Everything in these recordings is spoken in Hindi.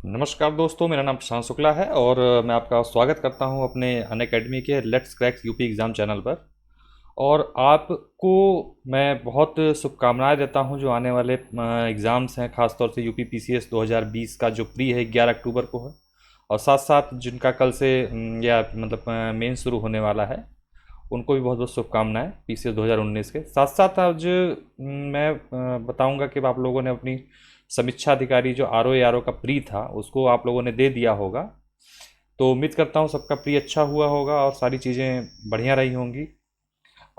नमस्कार दोस्तों, मेरा नाम प्रशांत शुक्ला है और मैं आपका स्वागत करता हूं अपने अनअकैडमी के let's crack UP exam channel पर। और आपको मैं बहुत शुभकामनाएं देता हूं जो आने वाले एग्ज़ाम्स हैं, ख़ासतौर से यूपी पीसीएस 2020 का जो प्री है 11 अक्टूबर को है। और साथ साथ जिनका कल से या मतलब मेन शुरू होने वाला है, उनको भी बहुत बहुत शुभकामनाएं पीसीएस 2019 के। साथ साथ आज मैं बताऊंगा कि आप लोगों ने अपनी समीक्षा अधिकारी जो आर ओ का प्री था उसको आप लोगों ने दे दिया होगा। तो उम्मीद करता हूँ सबका प्री अच्छा हुआ होगा और सारी चीज़ें बढ़िया रही होंगी।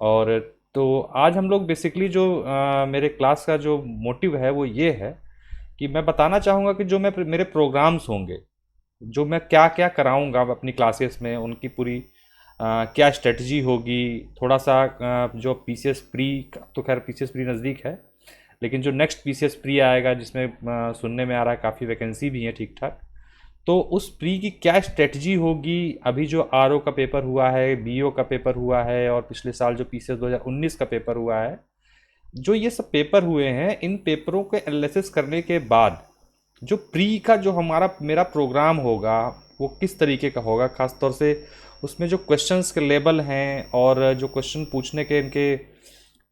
और तो आज हम लोग बेसिकली जो मेरे क्लास का जो मोटिव है वो ये है कि मैं बताना चाहूँगा कि जो मैं मेरे प्रोग्राम्स होंगे, जो मैं क्या क्या कराऊंगा अपनी क्लासेस में, उनकी पूरी क्या स्ट्रेटजी होगी। थोड़ा सा जो पीसीएस प्री, तो खैर पीसीएस प्री नज़दीक है, लेकिन जो नेक्स्ट पीसीएस प्री आएगा जिसमें सुनने में आ रहा है काफ़ी वैकेंसी भी है ठीक ठाक, तो उस प्री की क्या स्ट्रेटजी होगी। अभी जो आरओ का पेपर हुआ है, बीओ का पेपर हुआ है और पिछले साल जो पीसीएस 2019 का पेपर हुआ है, जो ये सब पेपर हुए हैं, इन पेपरों के एनालिसिस करने के बाद जो प्री का जो हमारा मेरा प्रोग्राम होगा वो किस तरीके का होगा। ख़ासतौर से उसमें जो क्वेश्चंस के लेवल हैं और जो क्वेश्चन पूछने के इनके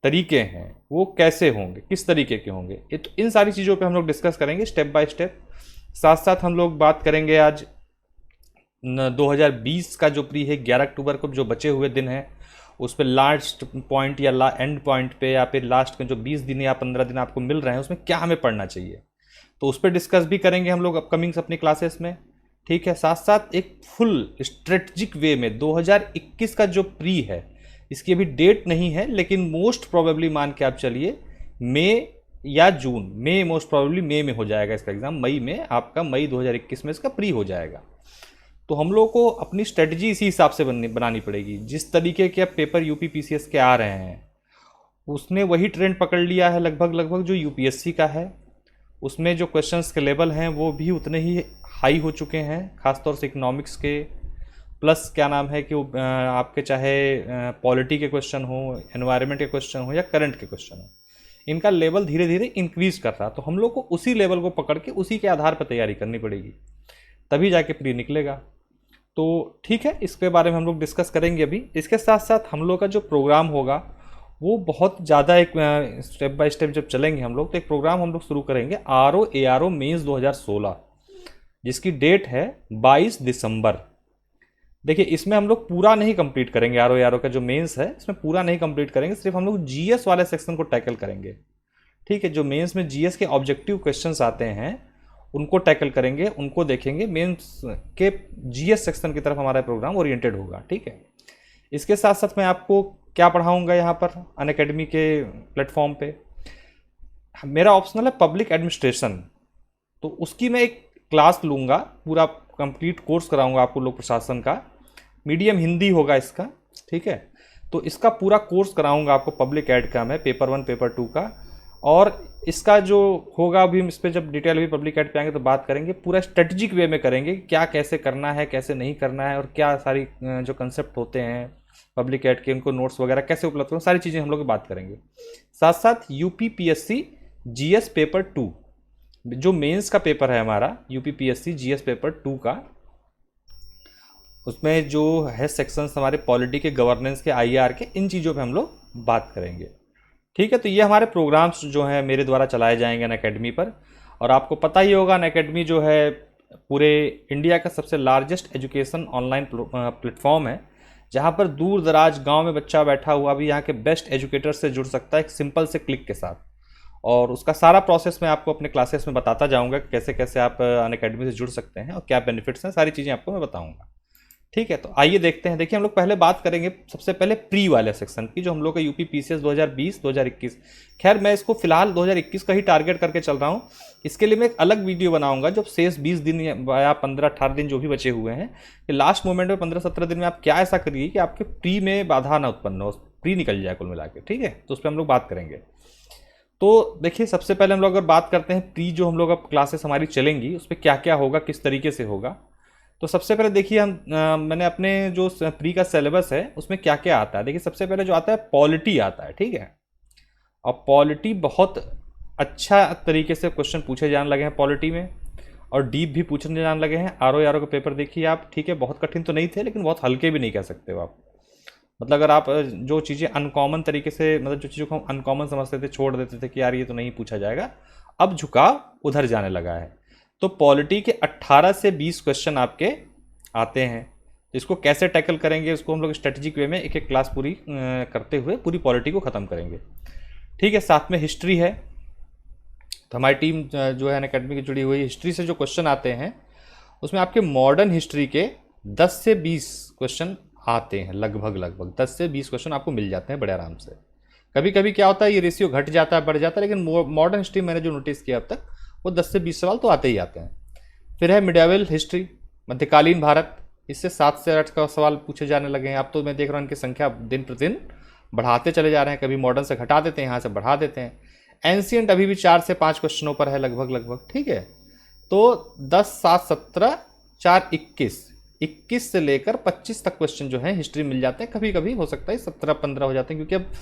तरीके हैं वो कैसे होंगे, किस तरीके के होंगे, ये तो इन सारी चीज़ों पे हम लोग डिस्कस करेंगे स्टेप बाय स्टेप। साथ साथ हम लोग बात करेंगे आज 2020 का जो प्री है 11 अक्टूबर को, जो बचे हुए दिन हैं उस पर लास्ट पॉइंट या एंड पॉइंट पे या फिर लास्ट में जो 20 दिन या 15 दिन आपको मिल रहे हैं उसमें क्या हमें पढ़ना चाहिए, तो उस पर डिस्कस भी करेंगे हम लोग अपकमिंग्स अपनी क्लासेस में। ठीक है, साथ साथ एक फुल स्ट्रेटजिक वे में 2021 का जो प्री है, इसकी अभी डेट नहीं है लेकिन मोस्ट प्रोबेबली मान के आप चलिए मई या जून में, मोस्ट प्रोबेबली मई में हो जाएगा इसका एग्ज़ाम। मई में आपका, मई 2021 में इसका प्री हो जाएगा। तो हम लोग को अपनी स्ट्रेटजी इसी हिसाब से बनानी पड़ेगी। जिस तरीके के अब पेपर यूपी पीसीएस के आ रहे हैं उसने वही ट्रेंड पकड़ लिया है लगभग लगभग जो यूपीएससी का है। उसमें जो क्वेश्चंस के लेवल हैं वो भी उतने ही हाई हो चुके हैं, खासतौर से इकोनॉमिक्स के। प्लस क्या नाम है कि वो आपके चाहे पॉलिटी के क्वेश्चन हो, एनवायरनमेंट के क्वेश्चन हो या करंट के क्वेश्चन हो, इनका लेवल धीरे धीरे इंक्रीज कर रहा है। तो हम लोग को उसी लेवल को पकड़ के उसी के आधार पर तैयारी करनी पड़ेगी, तभी जाके प्री निकलेगा। तो ठीक है, इसके बारे में हम लोग डिस्कस करेंगे अभी। इसके साथ साथ हम लोग का जो प्रोग्राम होगा वो बहुत ज़्यादा एक स्टेप बाय स्टेप जब चलेंगे हम लोग, तो एक प्रोग्राम हम लोग शुरू करेंगे आर ओ मेंस 2016, जिसकी डेट है 22 दिसंबर। देखिए, इसमें हम लोग पूरा नहीं कंप्लीट करेंगे आर ओ का जो मेंस है, इसमें पूरा नहीं कंप्लीट करेंगे, सिर्फ हम लोग जीएस वाले सेक्शन को टैकल करेंगे। ठीक है, जो मेंस में जीएस के ऑब्जेक्टिव क्वेश्चंस आते हैं उनको टैकल करेंगे, उनको देखेंगे। मेंस के जीएस सेक्शन की तरफ हमारा प्रोग्राम ओरिएंटेड होगा। ठीक है, इसके साथ साथ मैं आपको क्या पढ़ाऊंगा यहाँ पर अनअकैडमी के प्लेटफॉर्म पे, मेरा ऑप्शनल है पब्लिक एडमिनिस्ट्रेशन। तो उसकी मैं एक क्लास लूँगा, पूरा कंप्लीट कोर्स कराऊंगा आपको लोक प्रशासन का, मीडियम हिंदी होगा इसका। ठीक है, तो इसका पूरा कोर्स कराऊंगा आपको पब्लिक एड का मैं, पेपर 1 पेपर 2 का। और इसका जो होगा अभी हम इस पर जब डिटेल भी पब्लिक एड पे आएंगे तो बात करेंगे, पूरा स्ट्रेटजिक वे में करेंगे कि क्या कैसे करना है, कैसे नहीं करना है, और क्या सारी जो कंसेप्ट होते हैं पब्लिक एड के, उनको नोट्स वगैरह कैसे उपलब्ध करें, सारी चीज़ें हम लोग बात करेंगे। साथ साथ यूपी पीएससी जीएस पेपर 2, जो मेंस का पेपर है हमारा यूपी पीएससी जीएस पेपर 2 का, उसमें जो है सेक्शंस हमारे पॉलिटी के, गवर्नेंस के, आईआर के, इन चीज़ों पे हम लोग बात करेंगे। ठीक है, तो ये हमारे प्रोग्राम्स जो हैं मेरे द्वारा चलाए जाएंगे अनअकैडमी पर। और आपको पता ही होगा अनअकैडमी जो है पूरे इंडिया का सबसे लार्जेस्ट एजुकेशन ऑनलाइन प्लेटफॉर्म है, जहाँ पर दूर दराज गाँव में बच्चा बैठा हुआ भी यहाँ के बेस्ट एजुकेटर से जुड़ सकता है एक सिंपल से क्लिक के साथ। और उसका सारा प्रोसेस मैं आपको अपने क्लासेस में बताता जाऊँगा कि कैसे कैसे आप अनअकैडमी से जुड़ सकते हैं और क्या बेनिफिट्स हैं, सारी चीज़ें आपको मैं बताऊँगा। ठीक है, तो आइए देखते हैं। देखिए, हम लोग पहले बात करेंगे सबसे पहले प्री वाले सेक्शन की, जो हम लोग का यूपी पीसीएस 2020 2021। खैर, मैं इसको फिलहाल 2021 का ही टारगेट करके चल रहा हूँ। इसके लिए मैं एक अलग वीडियो बनाऊंगा जब शेष 20 दिन या 15-18 दिन जो भी बचे हुए हैं, कि लास्ट मोमेंट में 15-17 दिन में आप क्या ऐसा करिए कि आपके प्री में बाधा ना उत्पन्न हो, प्री निकल जाए कुल मिला के। ठीक है, तो उस पर हम लोग बात करेंगे। तो देखिए, सबसे पहले हम लोग अगर बात करते हैं प्री, जो हम लोग अब क्लासेस हमारी चलेंगी उस पर क्या क्या होगा, किस तरीके से होगा। तो सबसे पहले देखिए, मैंने अपने जो प्री का सिलेबस है उसमें क्या क्या आता है। देखिए, सबसे पहले जो आता है पॉलिटी आता है। ठीक है, और पॉलिटी बहुत अच्छा तरीके से क्वेश्चन पूछे जाने लगे हैं पॉलिटी में। और डीप भी पूछने जाने लगे हैं। आर के पेपर देखिए आप, ठीक है बहुत कठिन तो नहीं थे लेकिन बहुत हल्के भी नहीं कह सकते हो आप। मतलब अगर आप जो चीज़ें अनकॉमन तरीके से, मतलब जो चीज़ों को हम अनकॉमन समझते थे, छोड़ देते थे कि यार ये तो नहीं पूछा जाएगा, अब झुकाव उधर जाने लगा है। तो पॉलिटी के 18 से 20 क्वेश्चन आपके आते हैं। तो इसको कैसे टैकल करेंगे, इसको हम लोग स्ट्रेटेजिक वे में एक एक क्लास पूरी करते हुए पूरी पॉलिटी को ख़त्म करेंगे। ठीक है, साथ में हिस्ट्री है। तो हमारी टीम जो है अकेडमी की जुड़ी हुई, हिस्ट्री से जो क्वेश्चन आते हैं उसमें आपके मॉडर्न हिस्ट्री के 10 से 20 क्वेश्चन आते हैं, लगभग 10 से 20 क्वेश्चन आपको मिल जाते हैं बड़े आराम से। कभी कभी क्या होता है ये रेशियो घट जाता है, बढ़ जाता है, लेकिन मॉडर्न हिस्ट्री मैंने जो नोटिस किया अब तक वो 10 से 20 सवाल तो आते ही आते हैं। फिर है मिडावल हिस्ट्री, मध्यकालीन भारत, इससे 7 से 8 का सवाल पूछे जाने लगे हैं। अब तो मैं देख रहा हूँ इनकी संख्या दिन प्रतिदिन बढ़ाते चले जा रहे हैं, कभी मॉडर्न से घटा देते हैं, यहाँ से बढ़ा देते हैं। एंशियंट अभी भी 4 से 5 क्वेश्चनों पर है लगभग। ठीक है, तो 10, 7, 17, 4, 21 से लेकर 25 तक क्वेश्चन जो है हिस्ट्री मिल जाते हैं। कभी कभी हो सकता है 17, 15 हो जाते हैं, क्योंकि अब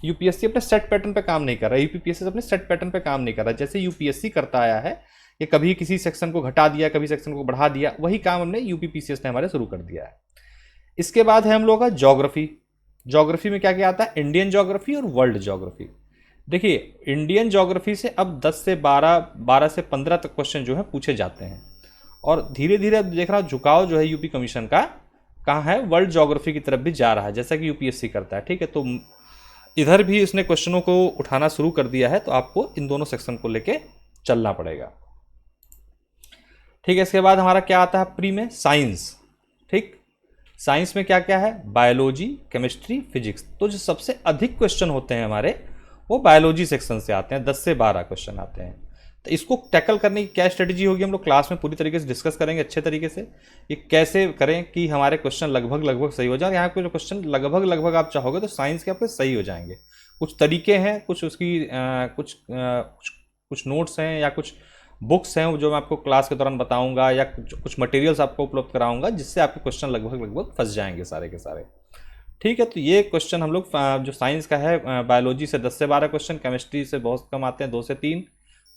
यूपीएससी अपने सेट पैटर्न पे काम नहीं कर रहा है। यूपीपीएससी अपने सेट पैटर्न पे काम नहीं कर रहा है। जैसे यूपीएससी करता आया है कि कभी किसी सेक्शन को घटा दिया, कभी सेक्शन को बढ़ा दिया, वही काम हमने यूपीपीसीएस ने हमारे शुरू कर दिया है। इसके बाद है हम लोग का ज्योग्राफी। ज्योग्राफी में क्या क्या आता है, इंडियन ज्योग्राफी और वर्ल्ड ज्योग्राफी। देखिए इंडियन ज्योग्राफी से अब 10 से 12 से 15 तक क्वेश्चन जो है पूछे जाते हैं। और धीरे धीरे अब देख रहा हूँ झुकाव जो है यूपी कमीशन का कहाँ है, वर्ल्ड ज्योग्राफी की तरफ भी जा रहा है, जैसा कि यूपीएससी करता है। ठीक है, तो इधर भी इसने क्वेश्चनों को उठाना शुरू कर दिया है, तो आपको इन दोनों सेक्शन को लेके चलना पड़ेगा। ठीक है, इसके बाद हमारा क्या आता है प्री में, साइंस। ठीक, साइंस में क्या क्या है, बायोलॉजी, केमिस्ट्री, फिजिक्स। तो जो सबसे अधिक क्वेश्चन होते हैं हमारे वो बायोलॉजी सेक्शन से आते हैं, 10 से 12 क्वेश्चन आते हैं। तो इसको टैकल करने की क्या स्ट्रेटजी होगी, हम लोग क्लास में पूरी तरीके से डिस्कस करेंगे अच्छे तरीके से, ये कैसे करें कि हमारे क्वेश्चन लगभग सही हो जाए। यहाँ पे जो क्वेश्चन लगभग आप चाहोगे तो साइंस के आपके सही हो जाएंगे। कुछ तरीके हैं, कुछ उसकी कुछ नोट्स हैं या कुछ बुक्स हैं जो मैं आपको क्लास के दौरान बताऊंगा, या कुछ मटेरियल्स आपको उपलब्ध कराऊंगा, जिससे आपके क्वेश्चन लगभग फंस जाएंगे सारे के सारे। ठीक है, तो ये क्वेश्चन हम लोग जो साइंस का है, बायोलॉजी से 10 से 12 क्वेश्चन, केमिस्ट्री से बहुत कम आते हैं, 2 से 3,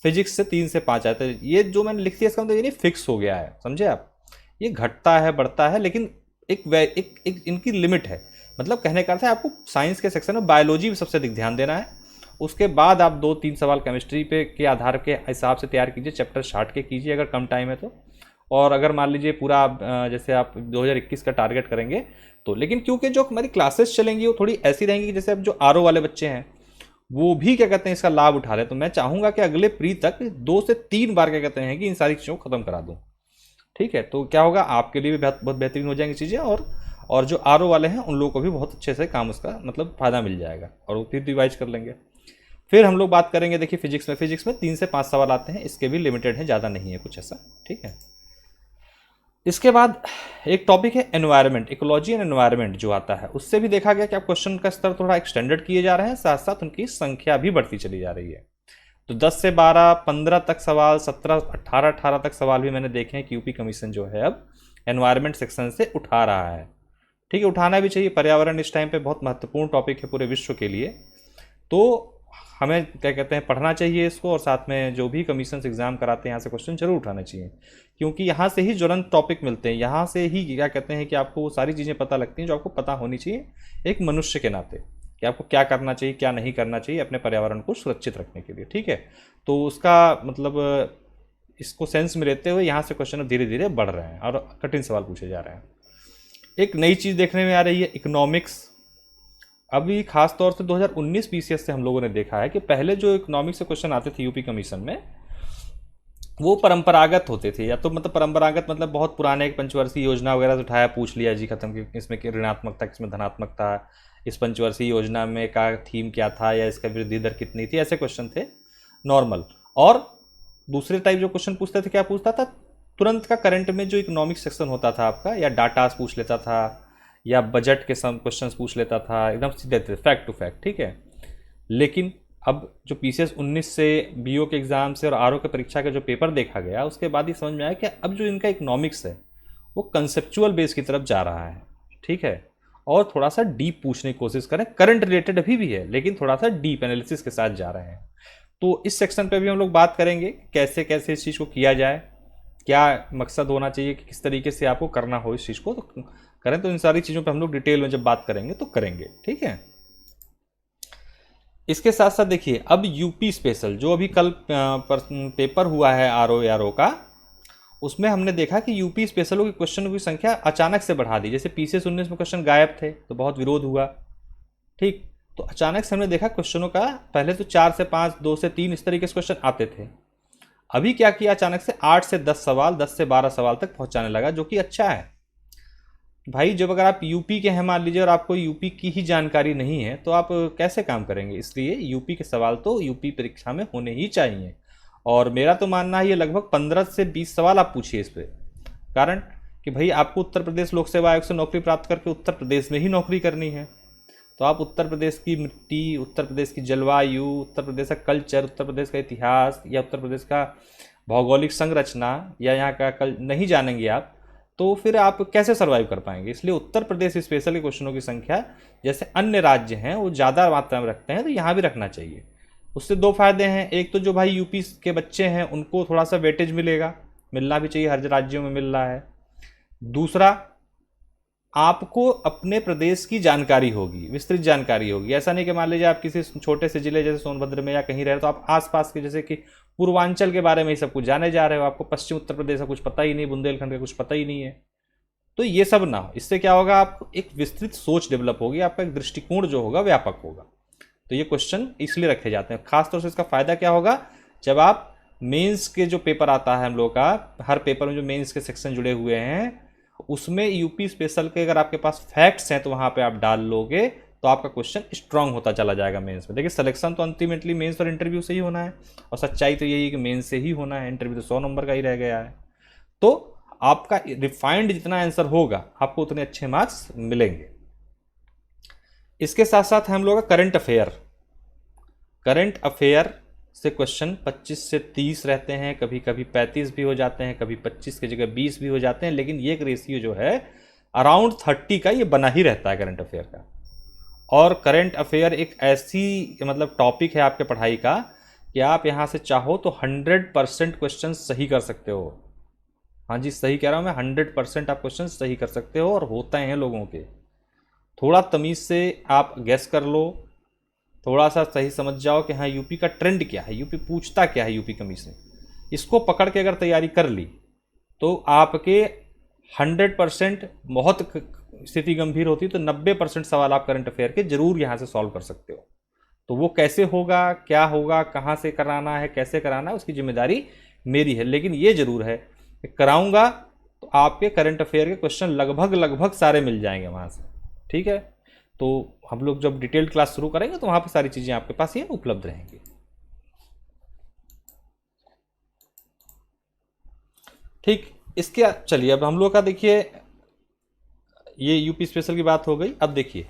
फिजिक्स से 3 से 5 आते हैं। ये जो मैंने लिख दिया इसका मतलब ये नहीं फिक्स हो गया है, समझे आप, ये घटता है बढ़ता है, लेकिन एक इनकी लिमिट है। मतलब कहने का अर्थ है आपको साइंस के सेक्शन में बायोलॉजी पे सबसे अधिक ध्यान देना है, उसके बाद आप 2-3 सवाल केमिस्ट्री पे के आधार के हिसाब से तैयार कीजिए, चैप्टर छाट के कीजिए अगर कम टाइम है तो। और अगर मान लीजिए पूरा आप जैसे आप 2021 का टारगेट करेंगे तो, लेकिन क्योंकि जो हमारी क्लासेस चलेंगी वो थोड़ी ऐसी रहेंगी कि जैसे अब जो आरओ वाले बच्चे हैं वो भी क्या कहते हैं इसका लाभ उठा रहे हैं, तो मैं चाहूँगा कि अगले प्री तक 2 से 3 बार क्या कहते हैं कि इन सारी चीज़ों को ख़त्म करा दूँ। ठीक है, तो क्या होगा आपके लिए भी बहुत बेहतरीन हो जाएंगी चीज़ें, और जो आरओ वाले हैं उन लोगों को भी बहुत अच्छे से काम उसका मतलब फ़ायदा मिल जाएगा, और वो फिर रिवाइज कर लेंगे। फिर हम लोग बात करेंगे, देखिए फिजिक्स में 3 से 5 सवाल आते हैं, इसके भी लिमिटेड है, ज़्यादा नहीं है कुछ ऐसा। ठीक है, इसके बाद एक टॉपिक है एनवायरनमेंट, इकोलॉजी एंड एनवायरनमेंट जो आता है, उससे भी देखा गया कि आप क्वेश्चन का स्तर थोड़ा एक्सटेंडेड किए जा रहे हैं, साथ साथ उनकी संख्या भी बढ़ती चली जा रही है। तो 10 से 12, 15 तक सवाल, 17, 18 तक सवाल भी मैंने देखे हैं कि यूपी कमीशन जो है अब एनवायरनमेंट सेक्शन से उठा रहा है। ठीक है, उठाना भी चाहिए, पर्यावरण इस टाइम पे बहुत महत्वपूर्ण टॉपिक है पूरे विश्व के लिए, तो हमें क्या कहते हैं पढ़ना चाहिए इसको, और साथ में जो भी कमीशन एग्जाम कराते हैं यहाँ से क्वेश्चन जरूर उठाना चाहिए, क्योंकि यहाँ से ही ज्वलंत टॉपिक मिलते हैं, यहाँ से ही क्या कहते हैं कि आपको वो सारी चीज़ें पता लगती हैं जो आपको पता होनी चाहिए एक मनुष्य के नाते, कि आपको क्या करना चाहिए क्या नहीं करना चाहिए अपने पर्यावरण को सुरक्षित रखने के लिए। ठीक है, तो उसका मतलब इसको सेंस में लेते हुए यहाँ से क्वेश्चन धीरे धीरे बढ़ रहे हैं और कठिन सवाल पूछे जा रहे हैं। एक नई चीज़ देखने में आ रही है इकोनॉमिक्स। अभी खास तौर से 2019 पीसीएस से हम लोगों ने देखा है कि पहले जो इकोनॉमिक्स से क्वेश्चन आते थे यूपी कमीशन में वो परंपरागत होते थे, या तो मतलब परंपरागत मतलब बहुत पुराने एक पंचवर्षीय योजना वगैरह से उठाया, पूछ लिया जी खत्म, कि इसमें ऋणात्मक था, किसमें धनात्मक था, इस पंचवर्षीय योजना में का थीम क्या था, या इसका वृद्धि दर कितनी थी, ऐसे क्वेश्चन थे नॉर्मल। और दूसरे टाइप जो क्वेश्चन पूछते थे, क्या पूछता था, तुरंत का करंट में जो इकोनॉमिक सेक्शन होता था आपका, या डाटास पूछ लेता था, या बजट के सम क्वेश्चंस पूछ लेता था, एकदम सीधे थे फैक्ट टू फैक्ट। ठीक है, लेकिन अब जो पीसीएस 19 से बीओ के एग्ज़ाम से और आरओ के परीक्षा का जो पेपर देखा गया, उसके बाद ही समझ में आया कि अब जो इनका इकोनॉमिक्स है वो कंसेप्चुअल बेस की तरफ जा रहा है। ठीक है, और थोड़ा सा डीप पूछने की कोशिश करें, करंट रिलेटेड अभी भी है लेकिन थोड़ा सा डीप एनालिसिस के साथ जा रहे हैं। तो इस सेक्शन पे भी हम लोग बात करेंगे कैसे कैसे इस चीज़ को किया जाए, क्या मकसद होना चाहिए कि किस तरीके से आपको करना हो इस चीज़ को, तो करें। तो इन सारी चीज़ों पे हम लोग डिटेल में जब बात करेंगे तो करेंगे, ठीक है। इसके साथ साथ देखिए, अब यूपी स्पेशल जो अभी कल पेपर हुआ है आर ओ का, उसमें हमने देखा कि यूपी स्पेशलों के क्वेश्चनों की संख्या अचानक से बढ़ा दी। जैसे पीसीएस 19 में क्वेश्चन गायब थे तो बहुत विरोध हुआ, ठीक। तो अचानक से हमने देखा क्वेश्चनों का, पहले तो 4 से 5, 2 से 3 इस तरीके से क्वेश्चन आते थे। अभी क्या किया, अचानक से 8 से 10 सवाल, 10 से 12 सवाल तक पहुंचाने लगा, जो कि अच्छा है भाई। जब अगर आप यूपी के हैं मान लीजिए और आपको यूपी की ही जानकारी नहीं है तो आप कैसे काम करेंगे। इसलिए यूपी के सवाल तो यूपी परीक्षा में होने ही चाहिए। और मेरा तो मानना है ये लगभग 15 से 20 सवाल आप पूछिए इस पर। कारण कि भाई आपको उत्तर प्रदेश लोक सेवा आयोग से नौकरी प्राप्त करके उत्तर प्रदेश में ही नौकरी करनी है। तो आप उत्तर प्रदेश की मिट्टी, उत्तर प्रदेश की जलवायु, उत्तर प्रदेश का कल्चर, उत्तर प्रदेश का इतिहास या उत्तर प्रदेश का भौगोलिक संरचना या यहाँ का कल नहीं जानेंगे आप, तो फिर आप कैसे सर्वाइव कर पाएंगे। इसलिए उत्तर प्रदेश स्पेशल के क्वेश्चनों की संख्या जैसे अन्य राज्य हैं वो ज़्यादा मात्रा में रखते हैं, तो यहाँ भी रखना चाहिए। उससे दो फायदे हैं, एक तो जो भाई यूपी के बच्चे हैं उनको थोड़ा सा वेटेज मिलेगा, मिलना भी चाहिए, हर राज्यों में मिल रहा है। दूसरा, आपको अपने प्रदेश की जानकारी होगी, विस्तृत जानकारी होगी। ऐसा नहीं कि मान लीजिए आप किसी छोटे से जिले जैसे सोनभद्र में या कहीं रहे तो आप आसपास के जैसे कि पूर्वांचल के बारे में ही सब कुछ जाने जा रहे हो, आपको पश्चिम उत्तर प्रदेश का कुछ पता ही नहीं, बुंदेलखंड का कुछ पता ही नहीं है। तो ये सब ना हो। इससे क्या होगा, आपको एक विस्तृत सोच डेवलप होगी, आपका एक दृष्टिकोण जो होगा व्यापक होगा। तो ये क्वेश्चन इसलिए रखे जाते हैं। खासतौर से इसका फायदा क्या होगा, जब आप मेंस के जो पेपर आता है हम लोग का, हर पेपर में जो मेंस के सेक्शन जुड़े हुए हैं उसमें यूपी स्पेशल के अगर आपके पास फैक्ट्स हैं तो वहां पे आप डाल लोगे तो आपका क्वेश्चन स्ट्रांग होता चला जाएगा मेंस में। देखिए सिलेक्शन तो अल्टीमेटली मेंस और इंटरव्यू से ही होना है, और सच्चाई तो यही है कि मेंस से ही होना है, इंटरव्यू तो 100 नंबर का ही रह गया है। तो आपका रिफाइंड जितना आंसर होगा आपको उतने अच्छे मार्क्स मिलेंगे। इसके साथ साथ हम लोग का करंट अफेयर से क्वेश्चन 25 से 30 रहते हैं, कभी कभी 35 भी हो जाते हैं, कभी 25 की जगह 20 भी हो जाते हैं, लेकिन ये एक रेशियो जो है अराउंड 30 का ये बना ही रहता है करंट अफेयर का। और करंट अफेयर एक ऐसी मतलब टॉपिक है आपके पढ़ाई का कि आप यहाँ से चाहो तो 100% क्वेश्चन सही कर सकते हो। हाँ जी, सही कह रहा हूँ मैं, 100% आप क्वेश्चन सही कर सकते हो, और होते हैं लोगों के। थोड़ा तमीज़ से आप गेस कर लो, थोड़ा सा सही समझ जाओ कि हाँ यूपी का ट्रेंड क्या है, यूपी पूछता क्या है, यूपी कमीशन, इसको पकड़ के अगर तैयारी कर ली तो आपके 100%, बहुत स्थिति गंभीर होती तो 90% सवाल आप करंट अफेयर के जरूर यहाँ से सॉल्व कर सकते हो। तो वो कैसे होगा, क्या होगा, कहाँ से कराना है, कैसे कराना है, उसकी जिम्मेदारी मेरी है। लेकिन ये जरूर है कि कराऊंगा तो आपके करंट अफेयर के क्वेश्चन लगभग सारे मिल जाएंगे वहाँ से, ठीक है। तो हम लोग जब डिटेल्ड क्लास शुरू करेंगे तो वहाँ पर सारी चीज़ें आपके पास ये उपलब्ध रहेंगी। ठीक, इसके चलिए अब हम लोग का देखिए, ये यूपी स्पेशल की बात हो गई। अब देखिए,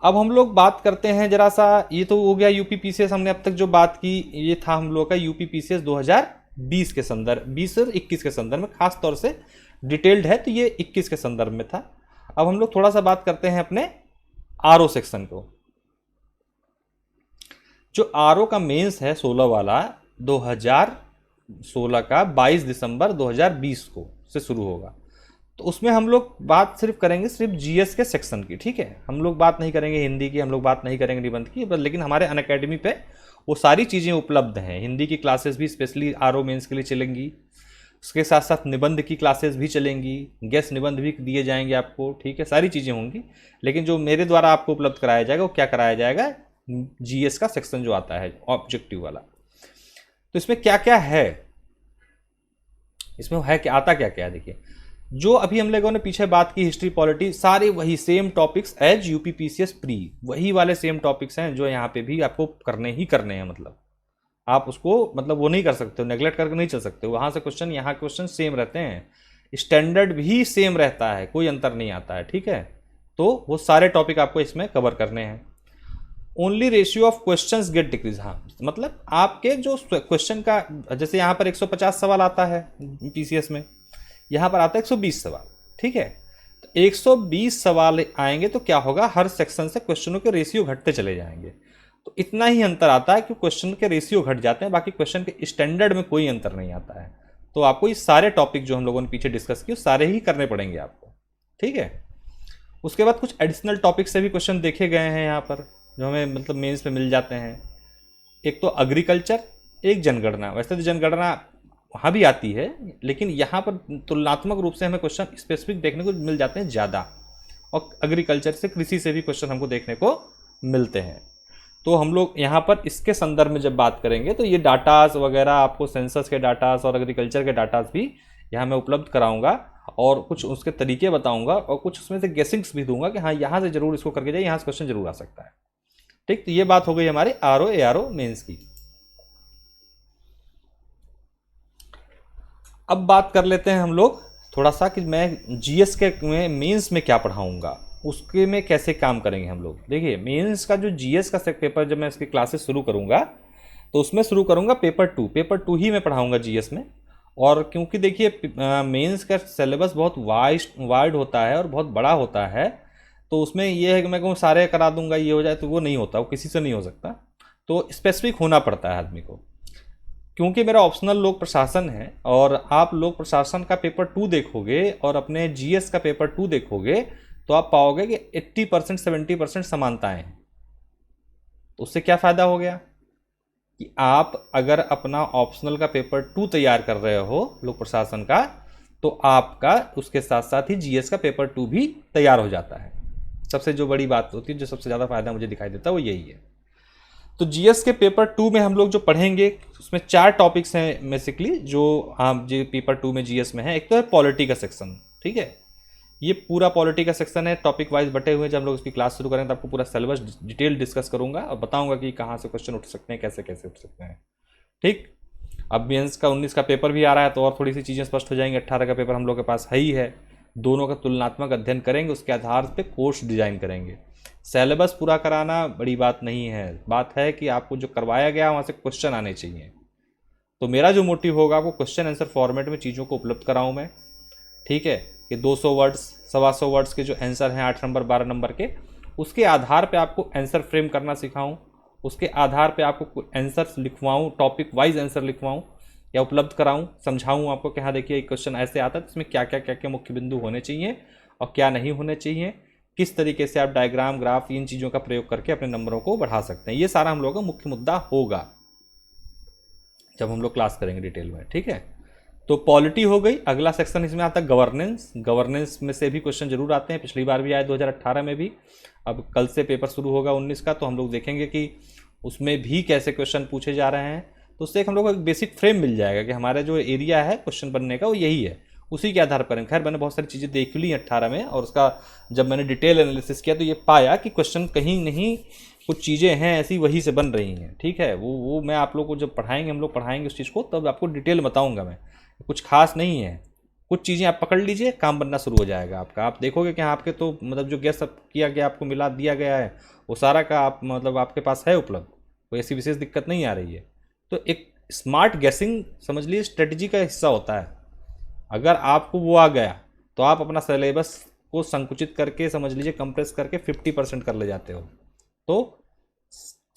अब हम लोग बात करते हैं जरा सा, ये तो हो गया यूपी पीसीएस, हमने अब तक जो बात की ये था हम लोग का यूपी पीसीएस 2020 के संदर्भ, 20 और 21 के संदर्भ में, खास तौर से डिटेल्ड है तो ये 21 के संदर्भ में था। अब हम लोग थोड़ा सा बात करते हैं अपने आरओ सेक्शन को। जो आरओ का मेंस है 16 वाला, 2016 का 22 दिसंबर 2020 को से शुरू होगा। तो उसमें हम लोग बात सिर्फ करेंगे सिर्फ जीएस के सेक्शन की, ठीक है। हम लोग बात नहीं करेंगे हिंदी की, हम लोग बात नहीं करेंगे निबंध की, लेकिन हमारे अनअकैडमी पे वो सारी चीज़ें उपलब्ध हैं। हिंदी की क्लासेस भी स्पेशली आरओ मेंस के लिए चलेंगी, उसके साथ साथ निबंध की क्लासेस भी चलेंगी, गेस्ट निबंध भी दिए जाएंगे आपको, ठीक है, सारी चीज़ें होंगी। लेकिन जो मेरे द्वारा आपको उपलब्ध कराया जाएगा वो क्या कराया जाएगा, जीएस का सेक्शन जो आता है ऑब्जेक्टिव वाला। तो इसमें क्या क्या है, इसमें है कि आता क्या क्या है। देखिए, जो अभी हम लोगों ने पीछे बात की हिस्ट्री पॉलिटी, सारे वही same topics as UP PCS pre, वही वाले सेम टॉपिक्स हैं जो यहाँ पे भी आपको करने ही करने हैं। मतलब आप उसको मतलब वो नहीं कर सकते हो, नेग्लेक्ट करके नहीं चल सकते हो। वहाँ से क्वेश्चन, यहाँ क्वेश्चन सेम रहते हैं, स्टैंडर्ड भी सेम रहता है, कोई अंतर नहीं आता है, ठीक है। तो वो सारे टॉपिक आपको इसमें कवर करने हैं। Only ratio of questions gate decrease, हाँ मतलब आपके जो क्वेश्चन का, जैसे यहाँ पर 150 सवाल आता है पीसीएस में, यहाँ पर आता है 120 सवाल, ठीक है। तो 120 सवाल आएंगे तो क्या होगा, हर सेक्शन से क्वेश्चनों के रेशियो घटते चले जाएंगे। तो इतना ही अंतर आता है कि क्वेश्चन के रेशियो घट जाते हैं, बाकी क्वेश्चन के स्टैंडर्ड में कोई अंतर नहीं आता है। तो आपको ये सारे टॉपिक जो हम लोगों ने पीछे डिस्कस किए सारे ही करने पड़ेंगे आपको, ठीक है। उसके बाद कुछ एडिशनल टॉपिक से भी क्वेश्चन देखे गए हैं यहाँ पर, जो हमें मतलब मेंस में मिल जाते हैं। एक तो एग्रीकल्चर, एक जनगणना। वैसे तो जनगणना वहाँ भी आती है, लेकिन यहाँ पर तुलनात्मक रूप से हमें क्वेश्चन स्पेसिफिक देखने को मिल जाते हैं ज़्यादा, और एग्रीकल्चर से, कृषि से भी क्वेश्चन हमको देखने को मिलते हैं। तो हम लोग यहाँ पर इसके संदर्भ में जब बात करेंगे तो ये डाटास वगैरह आपको सेंसस के डाटास और एग्रीकल्चर के डाटास भी यहाँ मैं उपलब्ध कराऊंगा, और कुछ उसके तरीके बताऊंगा, और कुछ उसमें से गेसिंग्स भी दूंगा कि हाँ यहाँ से जरूर इसको करके जाइए, यहाँ से क्वेश्चन जरूर आ सकता है, ठीक। तो ये बात हो गई हमारे आरओ एआरओ मेंस की। अब बात कर लेते हैं हम लोग थोड़ा सा कि मैं जीएस के में मेंस में क्या पढ़ाऊंगा, उसके में कैसे काम करेंगे हम लोग। देखिए मेंस का जो जीएस का पेपर, जब मैं इसकी क्लासेस शुरू करूंगा तो उसमें शुरू करूंगा पेपर टू ही मैं पढ़ाऊंगा जीएस में। और क्योंकि देखिए मेंस का सिलेबस बहुत वाइड होता है और बहुत बड़ा होता है, तो उसमें ये है कि मैं कहूँ सारे करा दूंगा ये हो जाए, तो वो नहीं होता, वो किसी से नहीं हो सकता। तो स्पेसिफिक होना पड़ता है आदमी को। क्योंकि मेरा ऑप्शनल लोक प्रशासन है, और आप लोक प्रशासन का पेपर 2 देखोगे और अपने जीएस का पेपर 2 देखोगे, तो आप पाओगे कि 80% 70% समानताएं हैं। तो उससे क्या फ़ायदा हो गया कि आप अगर अपना ऑप्शनल का पेपर 2 तैयार कर रहे हो लोक प्रशासन का, तो आपका उसके साथ साथ ही जीएस का पेपर 2 भी तैयार हो जाता है। सबसे जो बड़ी बात होती है, जो सबसे ज़्यादा फायदा मुझे दिखाई देता है, वो यही है। तो जीएस के पेपर 2 में हम लोग जो पढ़ेंगे उसमें 4 टॉपिक्स हैं बेसिकली, जो हम जी पेपर 2 में जीएस में है। एक तो है पॉलिटी का सेक्शन, ठीक है। ये पूरा पॉलिटी का सेक्शन है, टॉपिक वाइज बटे हुए। जब हम लोग इसकी क्लास शुरू करेंगे तो आपको पूरा सिलेबस डिटेल डिस्कस करूंगा और बताऊंगा कि कहाँ से क्वेश्चन उठ सकते हैं, कैसे कैसे उठ सकते हैं, ठीक। अब मेंस का 19 का पेपर भी आ रहा है, तो और थोड़ी सी चीज़ें स्पष्ट हो जाएंगी। 18 का पेपर हम लोग के पास है ही है। दोनों का तुलनात्मक अध्ययन करेंगे, उसके आधार पर कोर्स डिजाइन करेंगे। सिलेबस पूरा कराना बड़ी बात नहीं है, बात है कि आपको जो करवाया गया वहाँ से क्वेश्चन आने चाहिए। तो मेरा जो मोटिव होगा, आपको क्वेश्चन आंसर फॉर्मेट में चीज़ों को उपलब्ध कराऊँ मैं, ठीक है। कि 200 वर्ड्स 125 वर्ड्स के जो आंसर हैं 8 नंबर 12 नंबर के, उसके आधार पे आपको आंसर फ्रेम करना सिखाऊं, उसके आधार पे आपको आंसर लिखवाऊं, टॉपिक वाइज आंसर लिखवाऊं या उपलब्ध कराऊं, समझाऊं आपको कि हाँ देखिए एक क्वेश्चन ऐसे आता है, इसमें क्या क्या मुख्य बिंदु होने चाहिए और क्या नहीं होने चाहिए, किस तरीके से आप डायग्राम ग्राफ इन चीज़ों का प्रयोग करके अपने नंबरों को बढ़ा सकते हैं। ये सारा हम लोगों का मुख्य मुद्दा होगा जब हम लोग क्लास करेंगे डिटेल में, ठीक है। तो पॉलिटी हो गई। अगला सेक्शन इसमें आता है गवर्नेंस। गवर्नेंस में से भी क्वेश्चन जरूर आते हैं, पिछली बार भी आए 2018 में भी। अब कल से पेपर शुरू होगा 19 का, तो हम लोग देखेंगे कि उसमें भी कैसे क्वेश्चन पूछे जा रहे हैं। तो उससे एक हम लोग को एक बेसिक फ्रेम मिल जाएगा कि हमारा जो एरिया है क्वेश्चन बनने का वो यही है, उसी के आधार पर। खैर मैंने बहुत सारी चीज़ें देख ली 18 में, और उसका जब मैंने डिटेल एनालिसिस किया तो ये पाया कि क्वेश्चन कहीं नहीं, कुछ चीज़ें हैं ऐसी वही से बन रही हैं, ठीक है। वो मैं आप लोग को जब पढ़ाएंगे, हम लोग पढ़ाएंगे उस चीज़ को, तब आपको डिटेल बताऊंगा मैं। कुछ खास नहीं है, कुछ चीज़ें आप पकड़ लीजिए, काम बनना शुरू हो जाएगा आपका। आप देखोगे कि आपके तो मतलब जो गेस किया गया, आपको मिला दिया गया है, वो सारा का आप मतलब आपके पास है उपलब्ध, कोई ऐसी विशेष दिक्कत नहीं आ रही है। तो एक स्मार्ट गैसिंग समझ लीजिए स्ट्रेटजी का हिस्सा होता है। अगर आपको वो आ गया तो आप अपना सिलेबस को संकुचित करके, समझ लीजिए कंप्रेस करके 50% कर ले जाते हो। तो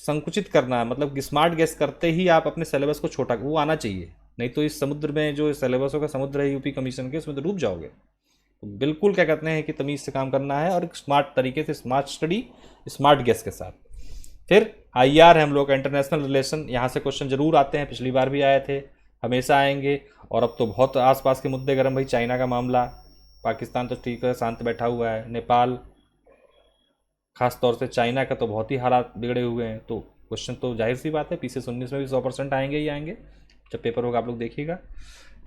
संकुचित करना है मतलब कि स्मार्ट गैस करते ही आप अपने सिलेबस को छोटा, वो आना चाहिए, नहीं तो इस समुद्र में जो सिलेबसों का समुद्र है यूपी कमीशन के, उसमें तो डूब जाओगे। तो बिल्कुल क्या कहते हैं कि तमीज़ से काम करना है, और एक स्मार्ट तरीके से, स्मार्ट स्टडी स्मार्ट गैस के साथ। फिर आईआर है हम लोग का, इंटरनेशनल रिलेशन। यहाँ से क्वेश्चन जरूर आते हैं, पिछली बार भी आए थे, हमेशा आएंगे। और अब तो बहुत आसपास के मुद्दे गर्म भाई, चाइना का मामला, पाकिस्तान तो ठीक है शांत बैठा हुआ है, नेपाल, खास तौर से चाइना का तो बहुत ही हालात बिगड़े हुए हैं। तो क्वेश्चन तो जाहिर सी बात है पीसीएस 19 में भी 100% आएंगे ही आएंगे, जब पेपर होगा आप लोग देखिएगा,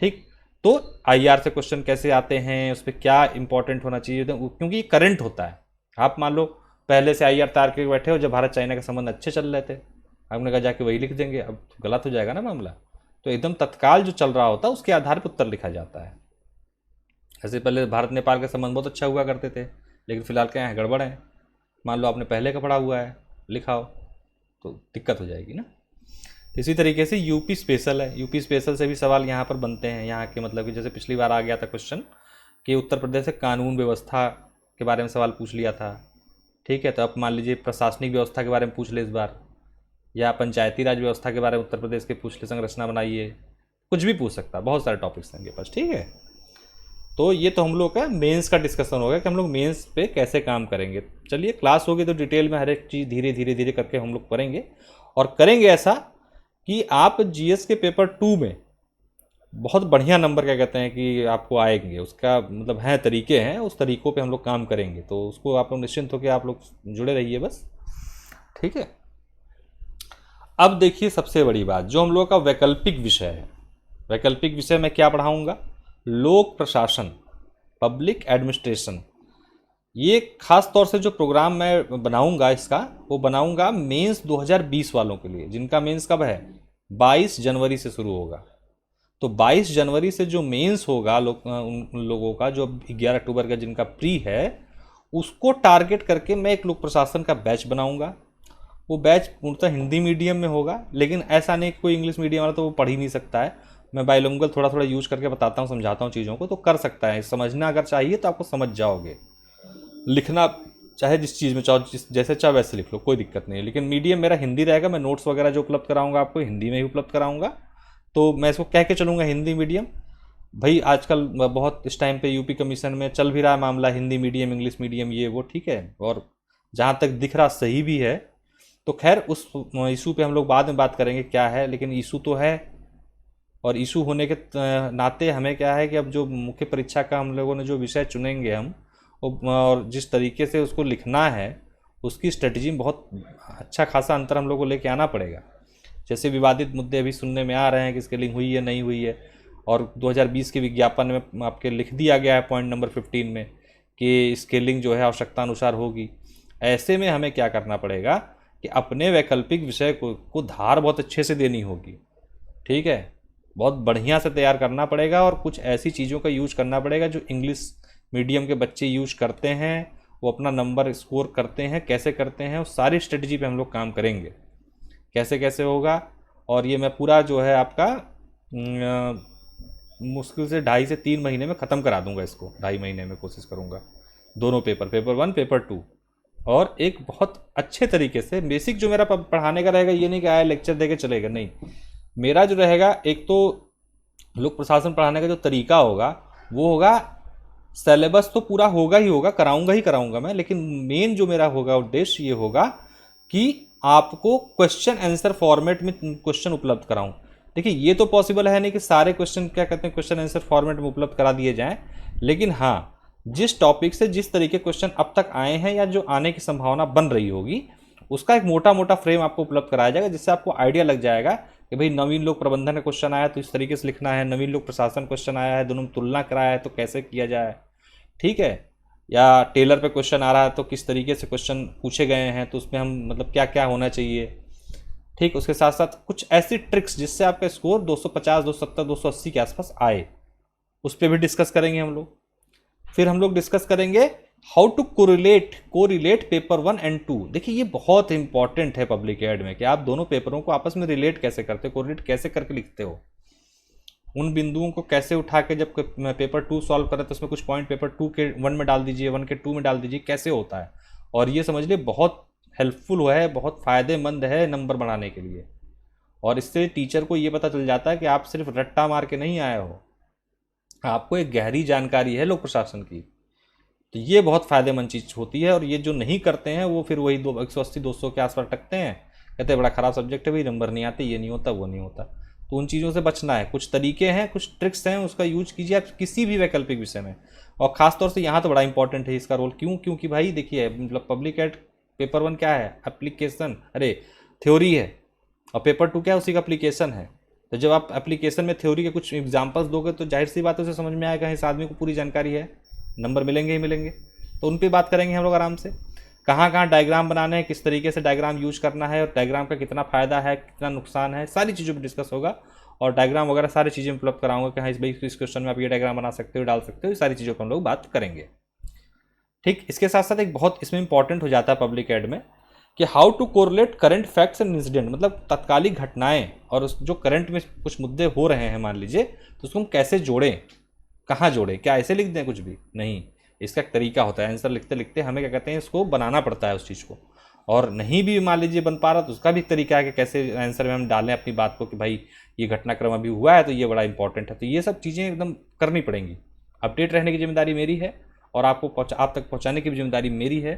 ठीक। तो आईआर से क्वेश्चन कैसे आते हैं, उस पर क्या इंपॉर्टेंट होना चाहिए, क्योंकि ये करंट होता है। आप मान लो पहले से आईआर तैयार करके बैठे हो, जब भारत चाइना के संबंध अच्छे चल रहे थे, आपने कहा जाके वही लिख देंगे, अब गलत हो जाएगा ना मामला। तो एकदम तत्काल जो चल रहा होता है उसके आधार पर उत्तर लिखा जाता है। ऐसे पहले भारत नेपाल के संबंध बहुत अच्छा हुआ करते थे, लेकिन फिलहाल क्या है, गड़बड़ है। मान लो आपने पहले का पढ़ा हुआ है, लिखाओ, तो दिक्कत हो जाएगी ना। इसी तरीके से यूपी स्पेशल है, यूपी स्पेशल से भी सवाल यहाँ पर बनते हैं। यहाँ के मतलब कि जैसे पिछली बार आ गया था क्वेश्चन कि उत्तर प्रदेश से कानून व्यवस्था के बारे में सवाल पूछ लिया था, ठीक है। तो अब मान लीजिए प्रशासनिक व्यवस्था के बारे में पूछ ले इस बार, या पंचायती राज व्यवस्था के बारे में उत्तर प्रदेश के पूछ ले, संरचना बनाइए, कुछ भी पूछ सकता है, बहुत सारे टॉपिक्स हैं इनके पास, ठीक है। तो ये तो हम लोग का मेंस का डिस्कशन होगा कि हम लोग मेंस पे कैसे काम करेंगे। चलिए क्लास होगी तो डिटेल में हर एक चीज़ धीरे धीरे धीरे करके हम लोग करेंगे, और करेंगे ऐसा कि आप जीएस के पेपर 2 में बहुत बढ़िया नंबर क्या कहते हैं कि आपको आएंगे। उसका मतलब है तरीके हैं, उस तरीक़ों पे हम लोग काम करेंगे, तो उसको आप लोग निश्चिंत होकर आप लोग जुड़े रहिए बस, ठीक है। अब देखिए सबसे बड़ी बात, जो हम लोग का वैकल्पिक विषय है, वैकल्पिक विषय में क्या पढ़ाऊँगा, लोक प्रशासन, पब्लिक एडमिनिस्ट्रेशन। ये खास तौर से जो प्रोग्राम मैं बनाऊंगा इसका, वो बनाऊंगा मेंस 2020 वालों के लिए, जिनका मेंस कब है, 22 जनवरी से शुरू होगा। तो 22 जनवरी से जो मेंस होगा उन लोगों का, जो 11 अक्टूबर का जिनका प्री है, उसको टारगेट करके मैं एक लोक प्रशासन का बैच बनाऊंगा। वो बैच पूर्णतः हिंदी मीडियम में होगा, लेकिन ऐसा नहीं कि कोई इंग्लिश मीडियम वाला तो वो पढ़ ही नहीं सकता है। मैं बाइलिंगुअल थोड़ा थोड़ा यूज करके बताता हूँ, समझाता हूँ चीज़ों को, तो कर सकता है। समझना अगर चाहिए तो आपको समझ जाओगे, लिखना चाहे जिस चीज़ में चाहो, जैसे चाहे वैसे लिख लो, कोई दिक्कत नहीं है। लेकिन मीडियम मेरा हिंदी रहेगा, मैं नोट्स वगैरह जो उपलब्ध कराऊंगा आपको हिंदी में ही उपलब्ध कराऊंगा। तो मैं इसको कह के चलूँगा हिंदी मीडियम। भाई आजकल बहुत इस टाइम पे यूपी कमीशन में चल भी रहा है मामला, हिंदी मीडियम इंग्लिश मीडियम ये वो, ठीक है। और जहाँ तक दिख रहा सही भी है, तो खैर उस इशू पे हम लोग बाद में बात करेंगे क्या है, लेकिन इशू तो है। और इशू होने के नाते हमें क्या है कि अब जो मुख्य परीक्षा का हम लोगों ने जो विषय चुनेंगे हम, और जिस तरीके से उसको लिखना है, उसकी स्ट्रेटजी में बहुत अच्छा खासा अंतर हम लोग को लेके आना पड़ेगा। जैसे विवादित मुद्दे अभी सुनने में आ रहे हैं कि स्केलिंग हुई है नहीं हुई है, और 2020 के विज्ञापन में आपके लिख दिया गया है पॉइंट नंबर 15 में कि स्केलिंग जो है आवश्यकता अनुसार होगी। ऐसे में हमें क्या करना पड़ेगा कि अपने वैकल्पिक विषय को धार बहुत अच्छे से देनी होगी, ठीक है। बहुत बढ़िया से तैयार करना पड़ेगा, और कुछ ऐसी चीज़ों का यूज करना पड़ेगा जो इंग्लिश मीडियम के बच्चे यूज करते हैं, वो अपना नंबर स्कोर करते हैं, कैसे करते हैं, उस सारी स्ट्रेटजी पे हम लोग काम करेंगे, कैसे कैसे होगा। और ये मैं पूरा जो है आपका मुश्किल से 2.5 से 3 महीने में ख़त्म करा दूंगा इसको, 2.5 महीने में कोशिश करूंगा, दोनों पेपर 1 पेपर 2, और एक बहुत अच्छे तरीके से। बेसिक जो मेरा पढ़ाने का रहेगा, ये नहीं कि आया लेक्चर दे के चलेगा, नहीं। मेरा जो रहेगा, एक तो लोक प्रशासन पढ़ाने का जो तरीका होगा वो होगा, सिलेबस तो पूरा होगा ही होगा, कराऊंगा ही कराऊंगा मैं, लेकिन मेन जो मेरा होगा उद्देश्य ये होगा कि आपको क्वेश्चन आंसर फॉर्मेट में क्वेश्चन उपलब्ध कराऊं। देखिए ये तो पॉसिबल है नहीं कि सारे क्वेश्चन क्या कहते हैं क्वेश्चन आंसर फॉर्मेट में उपलब्ध करा दिए जाएं, लेकिन हाँ, जिस टॉपिक से जिस तरीके क्वेश्चन अब तक आए हैं या जो आने की संभावना बन रही होगी, उसका एक मोटा मोटा फ्रेम आपको उपलब्ध कराया जाएगा, जिससे आपको आइडिया लग जाएगा कि भाई नवीन लोक प्रबंधन का क्वेश्चन आया तो इस तरीके से लिखना है, नवीन लोक प्रशासन क्वेश्चन आया है, दोनों में तुलना कराया है तो कैसे किया जाए, ठीक है। या टेलर पे क्वेश्चन आ रहा है तो किस तरीके से क्वेश्चन पूछे गए हैं, तो उसमें हम मतलब क्या क्या होना चाहिए, ठीक। उसके साथ साथ कुछ ऐसी ट्रिक्स जिससे आपका स्कोर 250, 270, 280 के आसपास आए, उस पर भी डिस्कस करेंगे हम लोग। फिर हम लोग डिस्कस करेंगे how to correlate paper 1 and 2। देखिए ये बहुत इंपॉर्टेंट है पब्लिक एड में कि आप दोनों पेपरों को आपस में रिलेट कैसे करते हो, कोरिलेट कैसे करके लिखते हो, उन बिंदुओं को कैसे उठा के जब पेपर 2 सॉल्व करें तो उसमें कुछ पॉइंट पेपर 2 के 1 में डाल दीजिए, 1 के 2 में डाल दीजिए, कैसे होता है। और ये समझ लिए बहुत हेल्पफुल है, बहुत फ़ायदेमंद है नंबर बढ़ाने के लिए। और इससे टीचर को ये पता चल जाता है कि आप सिर्फ रट्टा मार के नहीं आए हो, आपको एक गहरी जानकारी है लोक प्रशासन की। तो ये बहुत फ़ायदेमंद चीज़ होती है। और ये जो नहीं करते हैं वो फिर वही 180-200 के आसपास अटकते हैं, कहते हैं बड़ा ख़राब सब्जेक्ट है भाई, नंबर नहीं आते, ये नहीं होता वो नहीं होता। तो उन चीज़ों से बचना है। कुछ तरीके हैं, कुछ ट्रिक्स हैं, उसका यूज कीजिए आप किसी भी वैकल्पिक विषय में। और ख़ासतौर से यहाँ तो बड़ा इंपॉर्टेंट है इसका रोल, क्योंकि भाई देखिए मतलब पब्लिक एड पेपर 1 क्या है, एप्लीकेशन, थ्योरी है, और पेपर 2 क्या है, उसी का एप्लीकेशन है। तो जब आप एप्लीकेशन में थ्योरी के कुछ एग्जाम्पल्स दोगे तो जाहिर सी बात है उसे समझ में आएगा इस आदमी को पूरी जानकारी है, नंबर मिलेंगे ही मिलेंगे। तो उन पर बात करेंगे हम लोग आराम से, कहाँ कहाँ डायग्राम बनाने हैं, किस तरीके से डायग्राम यूज करना है, और डायग्राम का कितना फ़ायदा है, कितना नुकसान है, सारी चीज़ों पर डिस्कस होगा। और डायग्राम वगैरह सारी चीज़ें उपलब्ध कराऊंगा कि हाँ इस क्वेश्चन में आप ये डायग्राम बना सकते हो, डाल सकते हो, ये सारी चीज़ों पर हम लोग बात करेंगे, ठीक। इसके साथ साथ एक बहुत इसमें इंपॉर्टेंट हो जाता है पब्लिक एड में कि how to correlate current facts and incident, मतलब तत्कालिक घटनाएं और जो करंट में कुछ मुद्दे हो रहे हैं मान लीजिए, तो उसको हम कैसे जोड़ें, कहाँ जोड़ें, क्या ऐसे लिख दें कुछ भी नहीं, इसका एक तरीका होता है। आंसर लिखते लिखते हमें क्या कहते हैं, इसको बनाना पड़ता है उस चीज़ को। और नहीं भी मान लीजिए बन पा रहा तो उसका भी एक तरीका है कि कैसे आंसर में हम डालें अपनी बात को कि भाई ये घटनाक्रम अभी हुआ है तो ये बड़ा इंपॉर्टेंट है। तो ये सब चीज़ें एकदम करनी पड़ेंगी। अपडेट रहने की जिम्मेदारी मेरी है और आपको आप तक पहुंचाने की भी जिम्मेदारी मेरी है।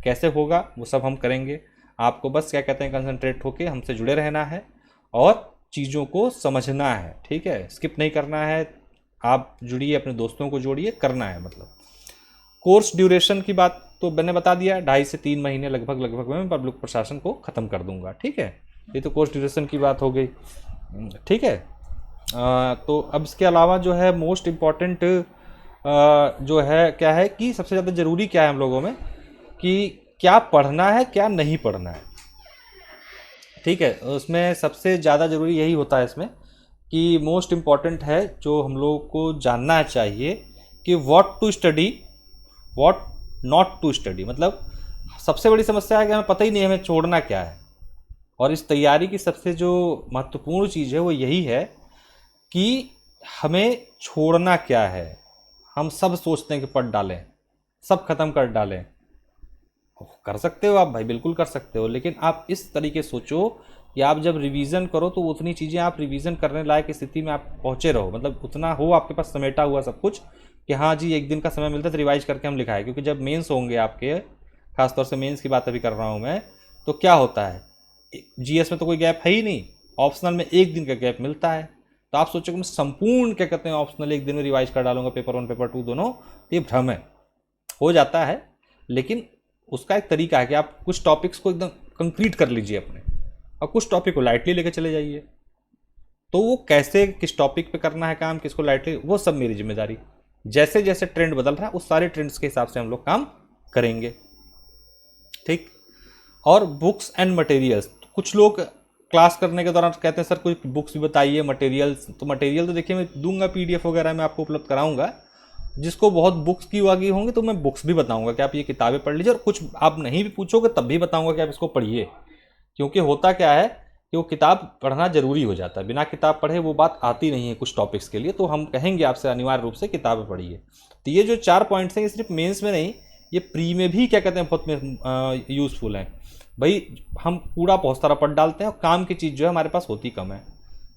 कैसे होगा वो सब हम करेंगे। आपको बस क्या कहते हैं कंसंट्रेट होकर हमसे जुड़े रहना है और चीज़ों को समझना है, ठीक है, स्किप नहीं करना है। आप जुड़िए, अपने दोस्तों को जोड़िए, करना है। मतलब कोर्स ड्यूरेशन की बात तो मैंने बता दिया, 2.5 से 3 महीने लगभग मैं पब्लिक प्रशासन को ख़त्म कर दूंगा, ठीक है। ये तो कोर्स ड्यूरेशन की बात हो गई, ठीक है। तो अब इसके अलावा जो है मोस्ट इम्पॉर्टेंट जो है क्या है कि सबसे ज़्यादा ज़रूरी क्या है हम लोगों में कि क्या पढ़ना है क्या नहीं पढ़ना है, ठीक है। उसमें सबसे ज़्यादा ज़रूरी यही होता है इसमें कि मोस्ट इम्पॉर्टेंट है जो हम लोग को जानना चाहिए कि what to study what not to study. मतलब सबसे बड़ी समस्या है कि हमें पता ही नहीं है हमें छोड़ना क्या है। और इस तैयारी की सबसे जो महत्वपूर्ण चीज़ है वो यही है कि हमें छोड़ना क्या है। हम सब सोचते हैं कि पढ़ डालें, सब खत्म कर डालें। कर सकते हो आप भाई, बिल्कुल कर सकते हो, लेकिन आप इस तरीके सोचो कि आप जब रिवीजन करो तो उतनी चीज़ें आप रिवीजन करने लायक स्थिति में आप पहुँचे रहो। मतलब उतना हो आपके पास समेटा हुआ सब कुछ कि हाँ जी एक दिन का समय मिलता है तो रिवाइज करके हम लिखाए। क्योंकि जब मेंस होंगे आपके, खासतौर से मेंस की बात अभी कर रहा हूँ मैं, तो क्या होता है जीएस में तो कोई गैप है ही नहीं, ऑप्शनल में 1 दिन का गैप मिलता है। तो आप सोचो कि मैं संपूर्ण क्या कहते हैं ऑप्शनल 1 दिन में रिवाइज कर डालूंगा पेपर 1 पेपर 2 दोनों, तो ये भ्रम है। हो जाता है, लेकिन उसका एक तरीका है कि आप कुछ टॉपिक्स को एकदम कंक्रीट कर लीजिए अपने और कुछ टॉपिक को लाइटली लेकर चले जाइए। तो वो कैसे किस टॉपिक पे करना है काम, किसको लाइटली, वो सब मेरी जिम्मेदारी। जैसे जैसे ट्रेंड बदल रहा है उस सारे ट्रेंड्स के हिसाब से हम लोग काम करेंगे, ठीक। और बुक्स एंड मटेरियल्स, कुछ लोग क्लास करने के दौरान कहते हैं सर कुछ बुक्स भी बताइए, मटेरियल्स। तो मटेरियल तो देखिए मैं दूंगा, पीडीएफ वगैरह मैं आपको उपलब्ध कराऊंगा। जिसको बहुत बुक्स की वागी होंगी तो मैं बुक्स भी बताऊंगा कि आप ये किताबें पढ़ लीजिए, और कुछ आप नहीं भी पूछोगे तब भी बताऊंगा कि आप इसको पढ़िए। क्योंकि होता क्या है कि वो किताब पढ़ना जरूरी हो जाता है, बिना किताब पढ़े वो बात आती नहीं है कुछ टॉपिक्स के लिए। तो हम कहेंगे आपसे अनिवार्य रूप से किताबें पढ़िए। तो ये जो 4 पॉइंट्स हैं ये सिर्फ मेंस में नहीं, ये प्री में भी क्या कहते हैं बहुत यूज़फुल हैं। भाई हम कूड़ा बहुत सारा पढ़ डालते हैं और काम की चीज़ जो है हमारे पास होती कम है।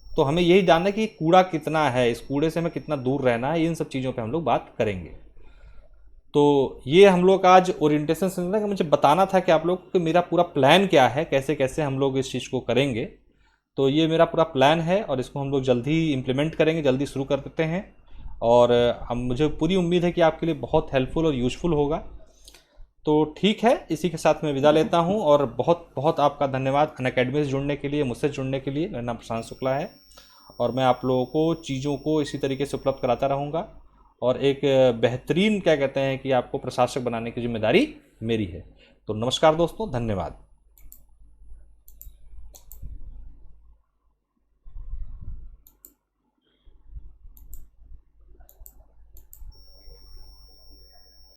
तो हमें यही जानना है कि कूड़ा कितना है, इस कूड़े से हमें कितना दूर रहना है, इन सब चीज़ों पे हम लोग बात करेंगे। तो ये हम लोग आज ओरिएंटेशन सेशन का मुझे बताना था कि आप लोग को मेरा पूरा प्लान क्या है, कैसे कैसे हम लोग इस चीज़ को करेंगे। तो ये मेरा पूरा प्लान है और इसको हम लोग जल्दी ही इम्प्लीमेंट करेंगे, जल्दी शुरू कर देते हैं। और हम मुझे पूरी उम्मीद है कि आपके लिए बहुत हेल्पफुल और यूज़फुल होगा। तो ठीक है, इसी के साथ मैं विदा लेता हूं और बहुत बहुत आपका धन्यवाद अनअकैडमी से जुड़ने के लिए, मुझसे जुड़ने के लिए। मेरा नाम प्रशांत शुक्ला है और मैं आप लोगों को चीज़ों को इसी तरीके से उपलब्ध कराता रहूँगा और एक बेहतरीन क्या कहते हैं कि आपको प्रशासक बनाने की जिम्मेदारी मेरी है। तो नमस्कार दोस्तों, धन्यवाद।